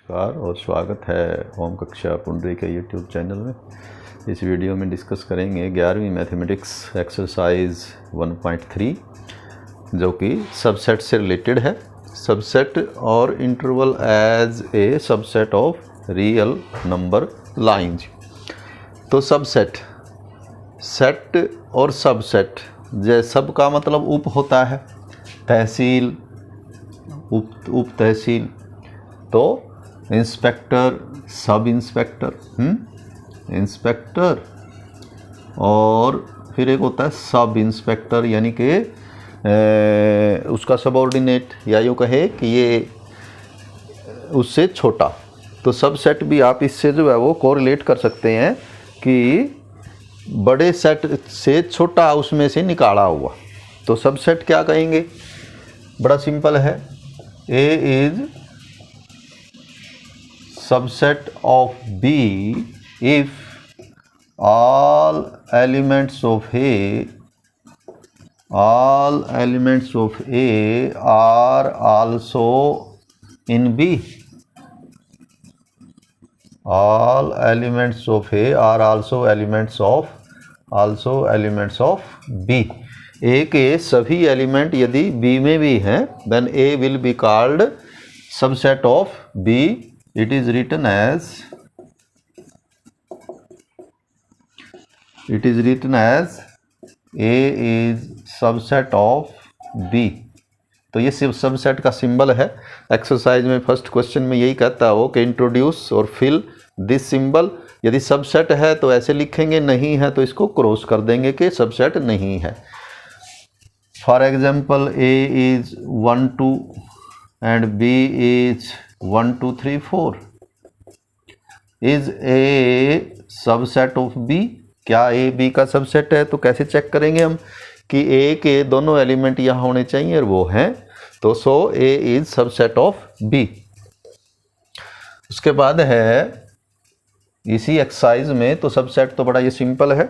नमस्कार और स्वागत है होम कक्षा पुंडरी के यूट्यूब चैनल में। इस वीडियो में डिस्कस करेंगे 11वीं मैथमेटिक्स एक्सरसाइज 1.3 जो कि सबसेट से रिलेटेड है। सबसेट और interval as a subset of real number lines. तो सबसेट, सेट और सबसेट, जैसे सब का मतलब उप होता है, तहसील, उप तहसील। तो इंस्पेक्टर, सब इंस्पेक्टर, इंस्पेक्टर, और फिर एक होता है सब इंस्पेक्टर, यानी कि उसका सबऑर्डिनेट, या यूँ कहे कि ये उससे छोटा। तो सबसेट भी आप इससे जो है वो कोरिलेट कर सकते हैं कि बड़े सेट से छोटा उसमें से निकाला हुआ। तो सबसेट क्या कहेंगे? बड़ा सिंपल है, ए is subset of B if all elements of A are also in B. All elements of A are also elements of B. A के सभी एलिमेंट यदि B में भी हैं, then A will be called subset of B. It is written as A is subset of B. तो ये सिर्फ subset का सिंबल है। एक्सरसाइज में फर्स्ट क्वेश्चन में यही कहता हो कि इंट्रोड्यूस और फिल दिस सिंबल। यदि सबसेट है तो ऐसे लिखेंगे, नहीं है तो इसको क्रॉस कर देंगे कि सबसेट नहीं है। For example, A is 1 2 and B is 1 2 3 4 is A subset of B। क्या A B का सबसेट है? तो कैसे चेक करेंगे हम कि A के दोनों एलिमेंट यहाँ होने चाहिए और वो हैं, तो सो A is subset of B। उसके बाद है इसी एक्सरसाइज में, तो सबसेट तो बड़ा ये सिंपल है,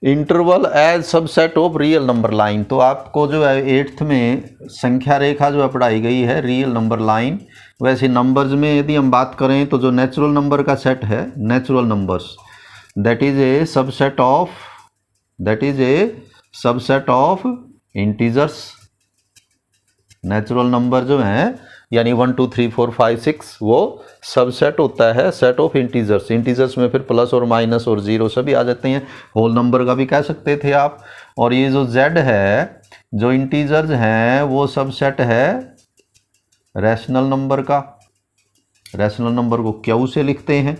interval as subset of real number line. तो आपको जो है 8th में संख्या रेखा जो है पढ़ाई गई है, रियल नंबर लाइन। वैसे नंबर्स में यदि हम बात करें तो जो नेचुरल नंबर का सेट है, natural numbers, that is a subset of integers. Natural number जो हैं यानी 1 2 3 4 5 6 वो सबसेट होता है सेट ऑफ इंटीजर्स। इंटीजर्स में फिर प्लस और माइनस और जीरो सभी आ जाते हैं, होल नंबर का भी कह सकते थे आप। और ये जो z है, जो इंटीजर्स हैं, वो सबसेट है रैशनल नंबर का। रैशनल नंबर को क्यू से लिखते हैं,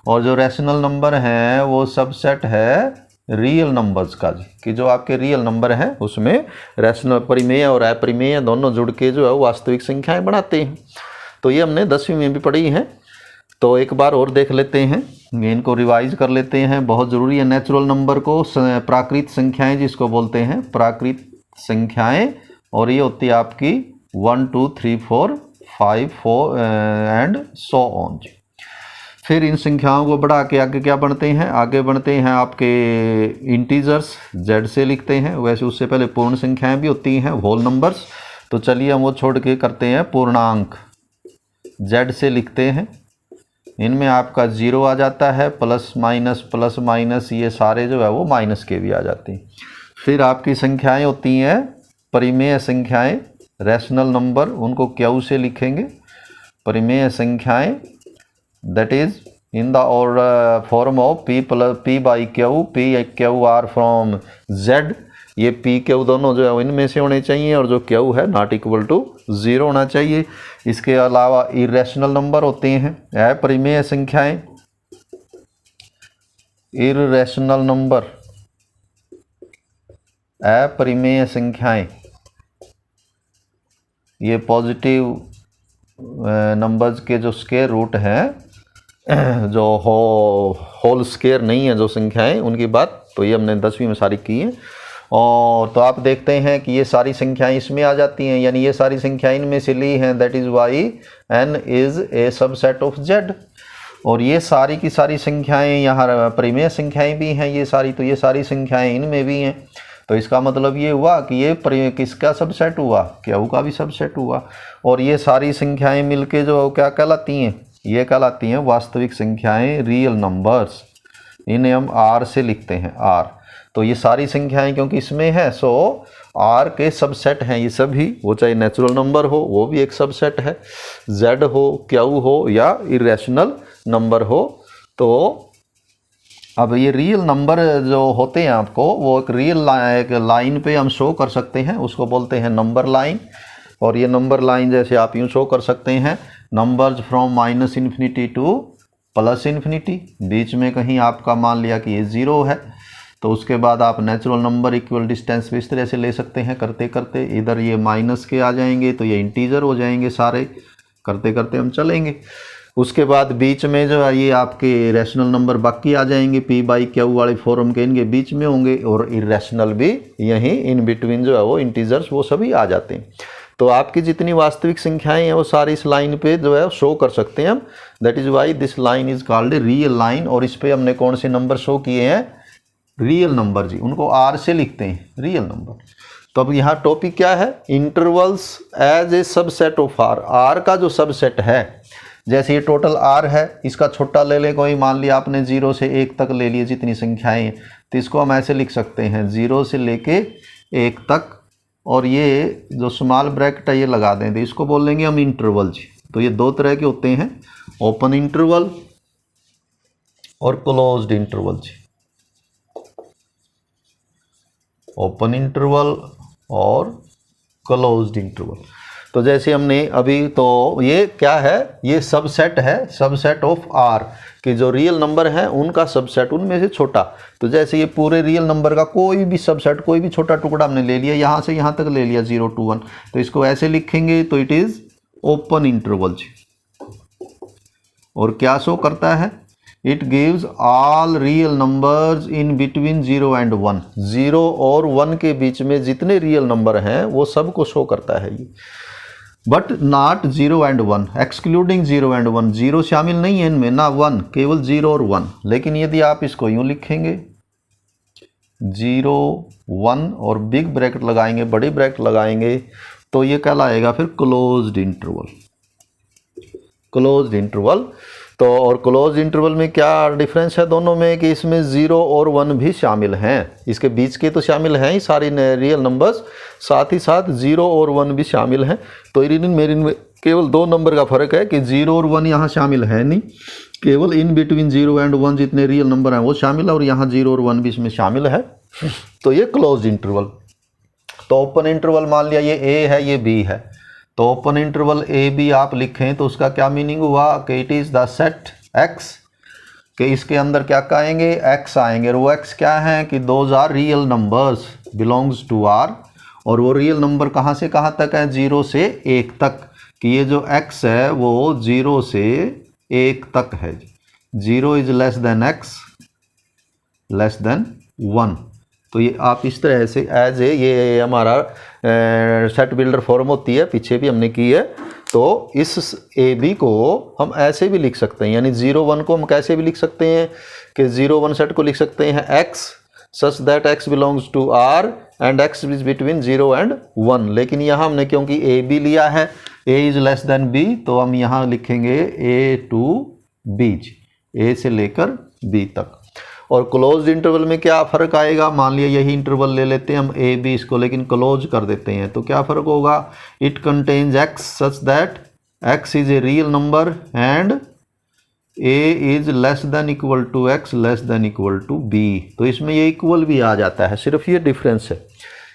और जो रैशनल नंबर हैं वो सबसेट है रियल नंबर्स का, कि जो आपके रियल नंबर हैं उसमें रैशनल, परिमेय और अपरिमेय दोनों जुड़ के जो है वो वास्तविक संख्याएं बनाते हैं। तो ये हमने 10वीं में भी पढ़ी हैं, तो एक बार और देख लेते हैं, इनको रिवाइज कर लेते हैं, बहुत ज़रूरी है। नेचुरल नंबर को प्राकृत संख्याएं जिसको बोलते हैं, प्राकृत संख्याएं, और ये होती है आपकी 1 2 3 4 5 4 एंड सो ऑन। फिर इन संख्याओं को बढ़ा के आगे क्या बनते हैं? आगे बनते हैं आपके इंटीजर्स, z से लिखते हैं। वैसे उससे पहले पूर्ण संख्याएं भी होती हैं, होल नंबर्स। तो चलिए हम वो छोड़ के करते हैं पूर्णांक, z से लिखते हैं। इनमें आपका 0 आ जाता है, प्लस माइनस ये सारे जो है वो माइनस के भी आ जाते हैं। फिर आपकी संख्याएं होती हैं परिमेय संख्याएं, रैशनल नंबर, उनको क्यू से लिखेंगे। परिमेय संख्याएं that is in the form of p by q, p q r from z। ये p q दोनों जो है इनमें से होने चाहिए, और जो q है नॉट इक्वल टू 0 होना चाहिए। इसके अलावा इरेशनल नंबर होते हैं, अपरिमेय संख्याएं, इरेशनल नंबर, अपरिमेय संख्याएं, ये पॉजिटिव नंबर्स के जो स्क्वायर रूट हैं, जो होल स्क्वायर नहीं है जो संख्याएं, उनकी बात तो ये हमने 10वीं में सारी की है। और तो आप देखते हैं कि ये सारी संख्याएं इसमें आ जाती हैं, यानी ये सारी संख्याएं इनमें से ली हैं, that is why n is a subset of z। और ये सारी की सारी संख्याएं यहाँ परिमेय संख्याएं भी हैं ये सारी, तो ये सारी संख्याएं इनमें भी हैं। तो इसका मतलब ये हुआ कि ये किसका सबसेट हुआ, क्यू का भी सबसेट हुआ। और ये सारी संख्याएं मिलके जो क्या कहलाती हैं, ये कहलाती हैं वास्तविक संख्याएं, रियल नंबर्स। इन्हें हम आर से लिखते हैं, आर। तो ये सारी संख्याएं क्योंकि इसमें है, सो आर के सबसेट हैं ये सभी, वो चाहे नेचुरल नंबर हो वो भी एक सबसेट है, जेड हो, क्यू हो या इरेशनल नंबर हो। तो अब ये रियल नंबर जो होते हैं आपको, वो एक लाइन पे हम शो कर सकते हैं, उसको बोलते हैं नंबर लाइन। और ये नंबर लाइन जैसे आप यूँ शो कर सकते हैं, नंबर्स फ्रॉम -∞ टू +∞। बीच में कहीं आपका मान लिया कि ये 0 है, तो उसके बाद आप नेचुरल नंबर इक्वल डिस्टेंस भी इस तरह से ले सकते हैं करते करते। इधर ये माइनस के आ जाएंगे तो ये इंटीजर हो जाएंगे सारे, करते करते हम चलेंगे। उसके बाद बीच में जो है ये आपके रैशनल नंबर बाकी आ जाएंगे, p/q वाले फॉर्म के इनके बीच में होंगे, और इरेशनल भी यहीं इन बिटवीन जो है वो इंटीजर्स वो सभी आ जाते हैं। तो आपकी जितनी वास्तविक संख्याएं हैं वो सारी इस लाइन पे जो है शो कर सकते हैं हम। That is why this line is called a real line. और इस पे हमने कौन से नंबर शो किए हैं, रियल नंबर जी, उनको आर से लिखते हैं, रियल नंबर। तो अब यहाँ टॉपिक क्या है, intervals as a subset of R. R का जो सबसेट है, जैसे ये टोटल आर है, इसका छोटा ले ले कोई, मान लिया आपने 0 से 1 तक ले लिए जितनी संख्याएं हैं, तो इसको हम ऐसे लिख सकते हैं 0 से लेके 1 तक। और ये जो स्मॉल ब्रैकेट है ये लगा दें, तो इसको बोल लेंगे हम इंटरवल जी। तो ये दो तरह के होते हैं, ओपन इंटरवल और क्लोज्ड इंटरवल जी। ओपन इंटरवल और क्लोज्ड इंटरवल। तो जैसे हमने अभी, तो ये क्या है, ये सबसेट है, सबसेट ऑफ आर कि जो रियल नंबर हैं उनका सबसेट, उनमें से छोटा। तो जैसे ये पूरे रियल नंबर का कोई भी सबसेट, कोई भी छोटा टुकड़ा हमने ले लिया, यहाँ से यहाँ तक ले लिया 0 to 1, तो इसको ऐसे लिखेंगे, तो इट इज़ ओपन इंटरवल। और क्या शो करता है, it gives all real numbers in between 0 and 1। 0 और 1 के बीच में जितने रियल नंबर हैं वो सबको शो करता है ये, but not 0 and 1, excluding 0 and 1। 0 शामिल नहीं है इनमें, ना 1, केवल 0 और 1। लेकिन यदि आप इसको यूं लिखेंगे 0 1 और बिग ब्रैकेट लगाएंगे, बड़ी ब्रैकेट लगाएंगे, तो ये कहलाएगा फिर क्लोज्ड इंटरवल। Closed interval. तो और क्लोज इंटरवल में क्या डिफरेंस है दोनों में, कि इसमें 0 और 1 भी शामिल हैं, इसके बीच के तो शामिल हैं ही सारी रियल नंबर्स, साथ ही साथ 0 और 1 भी शामिल हैं। तो इनमें केवल 2 नंबर का फ़र्क है कि 0 और 1 यहाँ शामिल है नहीं, केवल इन बिटवीन 0 and 1 जितने रियल नंबर हैं वो शामिल है, और यहाँ 0 और 1 भी इसमें शामिल है। तो ये क्लोज इंटरवल। तो ओपन इंटरवल मान लिया ये ए है, ये बी है, तो ओपन इंटरवल ए बी आप लिखें तो उसका क्या मीनिंग हुआ कि it is the set x, कि इसके अंदर क्या आएंगे, एक्स आएंगे। और वो एक्स क्या है कि those are real numbers belongs to R. और वो रियल नंबर कहाँ से कहाँ तक है, 0 से 1 तक, कि ये जो एक्स है वो 0 से 1 तक है। 0 is less then x less then 1। तो ये आप इस तरह से एज ए, ये हमारा सेट बिल्डर फॉर्म होती है, पीछे भी हमने की है। तो इस ए बी को हम ऐसे भी लिख सकते हैं, यानी 0 1 को हम कैसे भी लिख सकते हैं कि 0 1 सेट को लिख सकते हैं X such that X belongs to R and X is between 0 and 1। लेकिन यहाँ हमने क्योंकि ए बी लिया है, ए इज लेस देन बी, तो हम यहाँ लिखेंगे ए टू बी, ए से लेकर बी तक। और क्लोज्ड इंटरवल में क्या फ़र्क आएगा, मान लिया यही इंटरवल ले लेते हैं हम ए बी, इसको लेकिन क्लोज कर देते हैं, तो क्या फ़र्क होगा, it contains X such that X is a real number and A is less than equal to X less than equal to B. तो इसमें ये इक्वल भी आ जाता है, सिर्फ ये डिफरेंस है।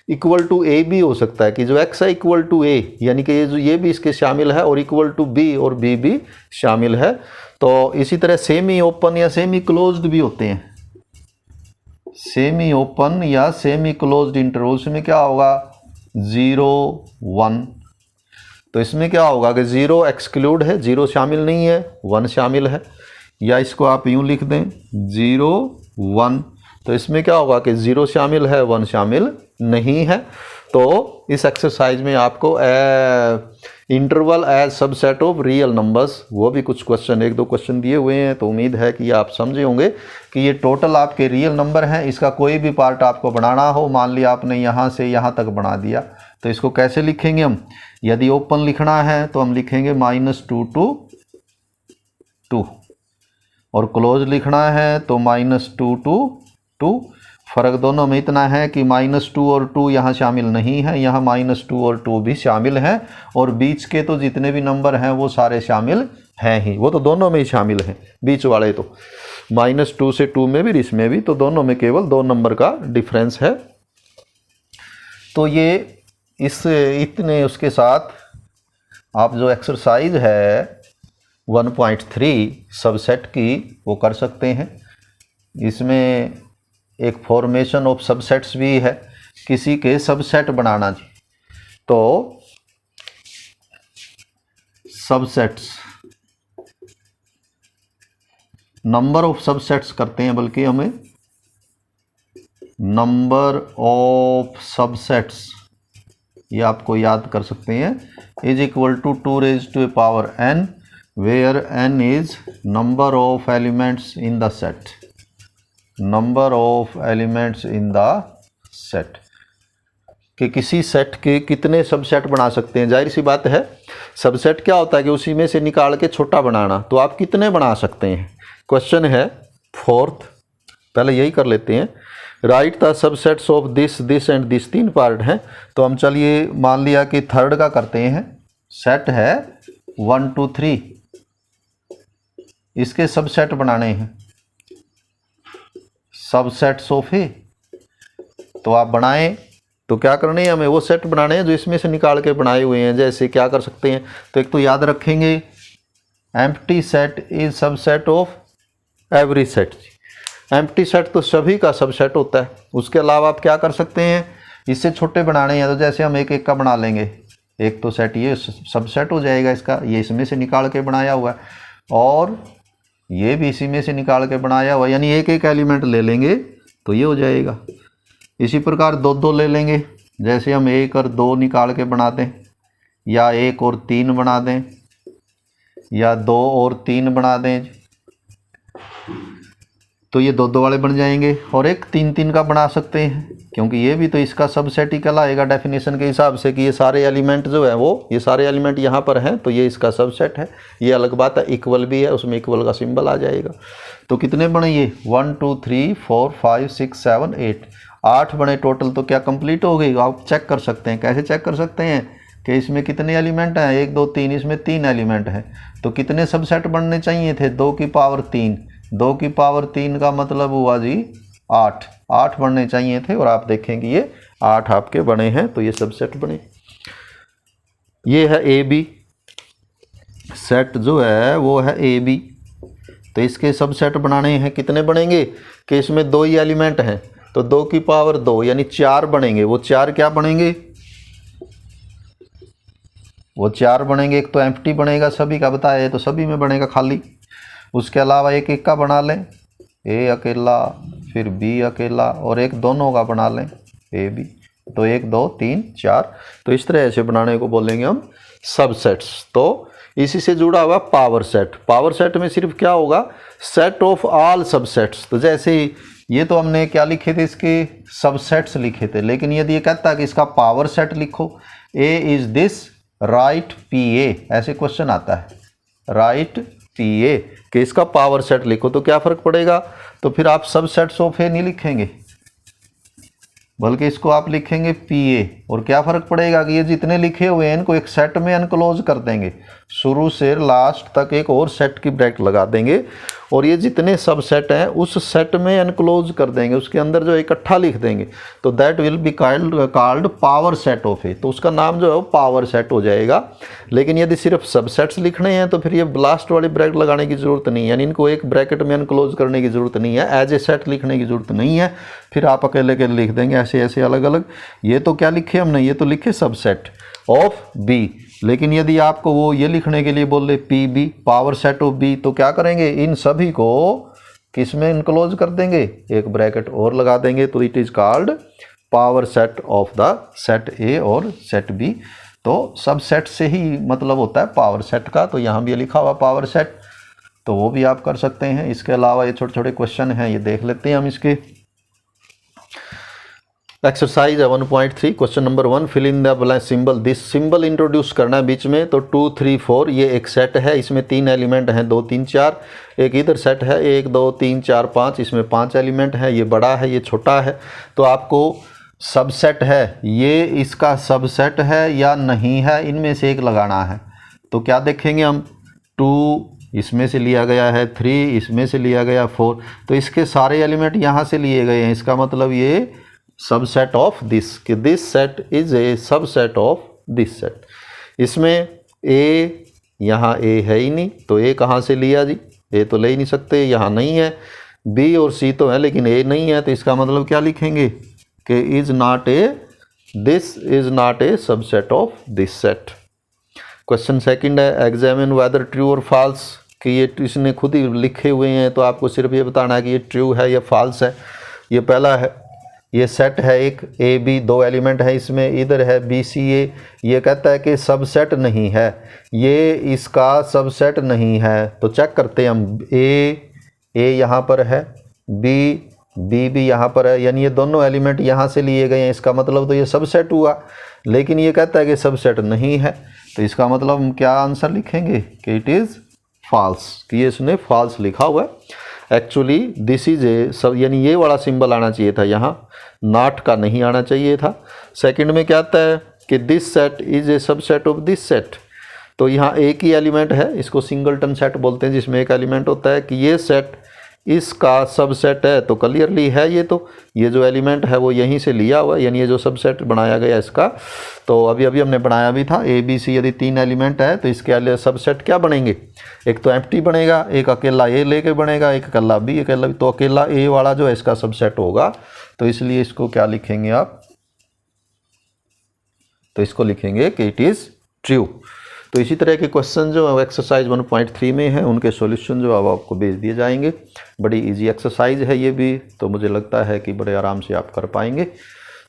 इक्वल टू ए भी हो सकता है कि जो एक्स है इक्वल टू ए, यानी कि ये भी इसके शामिल है, और इक्वल टू बी और बी भी शामिल है। तो इसी तरह सेमी ओपन या सेमी क्लोज्ड भी होते हैं, सेमी ओपन या सेमी क्लोज्ड इंटरवल्स में क्या होगा, 0 1। तो इसमें क्या होगा कि 0 एक्सक्लूड है, 0 शामिल नहीं है, 1 शामिल है। या इसको आप यूं लिख दें 0 1। तो इसमें क्या होगा कि 0 शामिल है, 1 शामिल नहीं है। तो इस एक्सरसाइज में आपको interval as subset of real numbers, वो भी कुछ क्वेश्चन, एक दो क्वेश्चन दिए हुए हैं, तो उम्मीद है कि आप समझे होंगे कि ये टोटल आपके रियल नंबर हैं। इसका कोई भी पार्ट आपको बनाना हो, मान लिया आपने यहाँ से यहाँ तक बना दिया, तो इसको कैसे लिखेंगे हम? यदि ओपन लिखना है तो हम लिखेंगे -2 to 2, और क्लोज लिखना है तो -2 to 2। फ़र्क दोनों में इतना है कि -2 और 2 यहाँ शामिल नहीं है, यहाँ -2 और 2 भी शामिल हैं, और बीच के तो जितने भी नंबर हैं वो सारे शामिल हैं ही, वो तो दोनों में ही शामिल हैं, बीच वाले तो -2 से 2 में भी, इसमें भी, तो दोनों में केवल 2 नंबर का डिफरेंस है। तो ये इस इतने उसके साथ आप जो एक्सरसाइज है 1.3 सबसेट की वो कर सकते हैं। इसमें एक फॉर्मेशन ऑफ सबसेट्स भी है, किसी के सबसेट बनाना जी, तो सबसेट्स, नंबर ऑफ सबसेट्स करते हैं, बल्कि हमें नंबर ऑफ सबसेट्स, ये आपको याद कर सकते हैं, is equal to 2 raised to a power n, where n is number of elements in the set, number of elements in the set, कि किसी सेट के कितने सबसेट बना सकते हैं। जाहिर सी बात है, सबसेट क्या होता है कि उसी में से निकाल के छोटा बनाना, तो आप कितने बना सकते हैं। क्वेश्चन है 4th, पहले यही कर लेते हैं, right the subsets of this this and this, 3 part हैं, तो हम चलिए मान लिया कि थर्ड का करते हैं। सेट है 1 2 3, इसके सबसेट बनाने हैं, सबसेट्स ऑफ ए, तो आप बनाएं, तो क्या करने हैं, हमें वो सेट बनाने हैं जो इसमें से निकाल के बनाए हुए हैं। जैसे क्या कर सकते हैं, तो एक तो याद रखेंगे empty set is subset of every set, empty set तो सभी का सबसेट होता है। उसके अलावा आप क्या कर सकते हैं, इससे छोटे बनाने हैं, तो जैसे हम एक एक का बना लेंगे, एक तो सेट ये सबसेट हो जाएगा इसका, ये इसमें से निकाल के बनाया हुआ है, और ये भी इसी में से निकाल के बनाया हुआ, यानी एक एक एलिमेंट ले लेंगे तो ये हो जाएगा। इसी प्रकार 2 2 ले लेंगे, जैसे हम 1 और 2 निकाल के बना दें, या 1 और 3 बना दें, या 2 और 3 बना दें, तो ये 2 2 वाले बन जाएंगे। और एक 3 3 का बना सकते हैं, क्योंकि ये भी तो इसका सबसेट ही कहलाएगा डेफिनेशन के हिसाब से, कि ये सारे एलिमेंट जो है वो, ये सारे एलिमेंट यहाँ पर हैं, तो ये इसका सबसेट है। ये अलग बात है, इक्वल भी है, उसमें इक्वल का सिंबल आ जाएगा। तो कितने बने ये 1 2 3 4 5 6 7 8, 8 बने टोटल। तो क्या कंप्लीट हो गई? आप चेक कर सकते हैं। कैसे चेक कर सकते हैं कि इसमें कितने एलिमेंट हैं? 1 2 3, इसमें 3 एलिमेंट हैं, तो कितने सबसेट बनने चाहिए थे? 2 की पावर 3, 2 की पावर 3 का मतलब हुआ जी 8, 8 बनने चाहिए थे, और आप देखेंगे ये 8 आपके बने हैं, तो ये सबसेट बने। ये है ए बी, सेट जो है वो है ए बी, तो इसके सबसेट बनाने हैं, कितने बनेंगे कि इसमें 2 ही एलिमेंट हैं, तो 2 की पावर 2 यानी 4 बनेंगे। वो 4 क्या बनेंगे? वो 4 बनेंगे, एक तो एम्प्टी बनेगा, सभी का बताया है तो सभी में बनेगा खाली। उसके अलावा एक एक का बना लें, ए अकेला, फिर बी अकेला, और एक दोनों का बना लें, ए बी, तो 1 2 3 4, तो इस तरह से बनाने को बोलेंगे हम सबसेट्स। तो इसी से जुड़ा हुआ पावर सेट। पावर सेट में सिर्फ क्या होगा? Set of all subsets. तो जैसे ये तो हमने क्या लिखे थे, इसके सबसेट्स लिखे थे, लेकिन यदि ये कहता है कि इसका पावर सेट लिखो, A is this, right P A, ऐसे क्वेश्चन आता है, राइट पी ए, कि इसका पावर सेट लिखो, तो क्या फ़र्क पड़ेगा? तो फिर आप सबसेट्स ऑफ ए नहीं लिखेंगे, बल्कि इसको आप लिखेंगे पी ए, और क्या फ़र्क पड़ेगा कि ये जितने लिखे हुए हैं इनको एक सेट में अनक्लोज कर देंगे, शुरू से लास्ट तक एक और सेट की ब्रैकेट लगा देंगे, और ये जितने सब सेट हैं उस सेट में अनक्लोज कर देंगे, उसके अंदर जो इकट्ठा लिख देंगे, तो that will be called power set of A, तो उसका नाम जो है वो पावर सेट हो जाएगा। लेकिन यदि सिर्फ सबसेट्स लिखने हैं तो फिर ये लास्ट वाली ब्रैकेट लगाने की ज़रूरत नहीं है, यानी इनको एक ब्रैकेट में अनक्लोज करने की ज़रूरत नहीं है, एज ए सेट लिखने की ज़रूरत नहीं है, फिर आप अकेले के लिख देंगे ऐसे ऐसे अलग अलग। ये तो क्या लिखे हमने? ये तो लिखे सबसेट ऑफ बी। लेकिन यदि आपको वो ये लिखने के लिए बोले P B, power set of B, तो क्या करेंगे? इन सभी को किस में इनक्लोज कर देंगे? एक ब्रैकेट और लगा देंगे, तो it is called power set of the set ए और सेट बी। तो सबसेट से ही मतलब होता है पावर सेट का, तो यहाँ भी ये लिखा हुआ पावर सेट, तो वो भी आप कर सकते हैं। इसके अलावा ये छोटे छोटे क्वेश्चन हैं, ये देख लेते हैं हम इसके। एक्सरसाइज है 1.3 question number 1 fill in the blank symbol, this symbol introduce करना है बीच में। तो 2 3 4 ये एक सेट है, इसमें 3 एलिमेंट हैं, 2 3 4। एक इधर सेट है 1 2 3 4 5, इसमें 5 एलिमेंट है, ये बड़ा है ये छोटा है। तो आपको सबसेट है, ये इसका सबसेट है या नहीं है, इनमें से एक लगाना है। तो क्या देखेंगे हम, 2 इसमें से लिया गया है, 3 इसमें से लिया गया, 4, तो इसके सारे एलिमेंट यहाँ से लिए गए हैं। इसका मतलब ये सबसेट ऑफ दिस, कि this set is a subset of this set. इसमें ए, यहाँ ए है ही नहीं, तो ए कहाँ से लिया जी, ए तो ले ही नहीं सकते, यहाँ नहीं है। बी और सी तो है लेकिन ए नहीं है, तो इसका मतलब क्या लिखेंगे कि is not a, this is not a subset of this set. Question second है एग्जामिन वेदर ट्रू और फॉल्स, कि ये इसने खुद ही लिखे हुए हैं, तो आपको सिर्फ ये बताना है कि ये ट्रू है या फॉल्स है। ये पहला है, ये सेट है एक ए बी, 2 एलिमेंट है इसमें, इधर है बी सी ए, ये कहता है कि सबसेट नहीं है, ये इसका सबसेट नहीं है। तो चेक करते हैं हम, ए यहाँ पर है, बी भी यहाँ पर है, यानी ये दोनों एलिमेंट यहाँ से लिए गए हैं, इसका मतलब तो ये सबसेट हुआ। लेकिन ये कहता है कि सबसेट नहीं है, तो इसका मतलब हम क्या आंसर लिखेंगे कि इट इज़ फॉल्स, कि ये इसने फॉल्स लिखा हुआ है। एक्चुअली दिस इज ए सब, यानी ये वाला सिंबल आना चाहिए था, यहाँ नॉट का नहीं आना चाहिए था। सेकंड में क्या आता है कि this set is a subset of this set, तो यहाँ एक ही एलिमेंट है, इसको सिंगलटन सेट बोलते हैं, जिसमें एक एलिमेंट होता है, कि ये सेट इसका सबसेट है, तो क्लियरली है ये, तो ये जो एलिमेंट है वो यहीं से लिया हुआ है, यानी ये जो सबसेट बनाया गया इसका, तो अभी हमने बनाया भी था ए बी सी, यदि 3 एलिमेंट है तो इसके सबसेट क्या बनेंगे, एक तो एम्प्टी बनेगा, एक अकेला ए लेके बनेगा, एक अकेला बी, अकेला बी, तो अकेला ए वाला जो है इसका सबसेट होगा। तो इसलिए इसको क्या लिखेंगे आप, तो इसको लिखेंगे कि इट इज़ ट्रू। तो इसी तरह के क्वेश्चन जो एक्सरसाइज 1.3 में है उनके सॉल्यूशन जो अब आपको भेज दिए जाएंगे। बड़ी इजी एक्सरसाइज है ये भी, तो मुझे लगता है कि बड़े आराम से आप कर पाएंगे।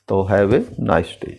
तो हैव ए नाइस डे।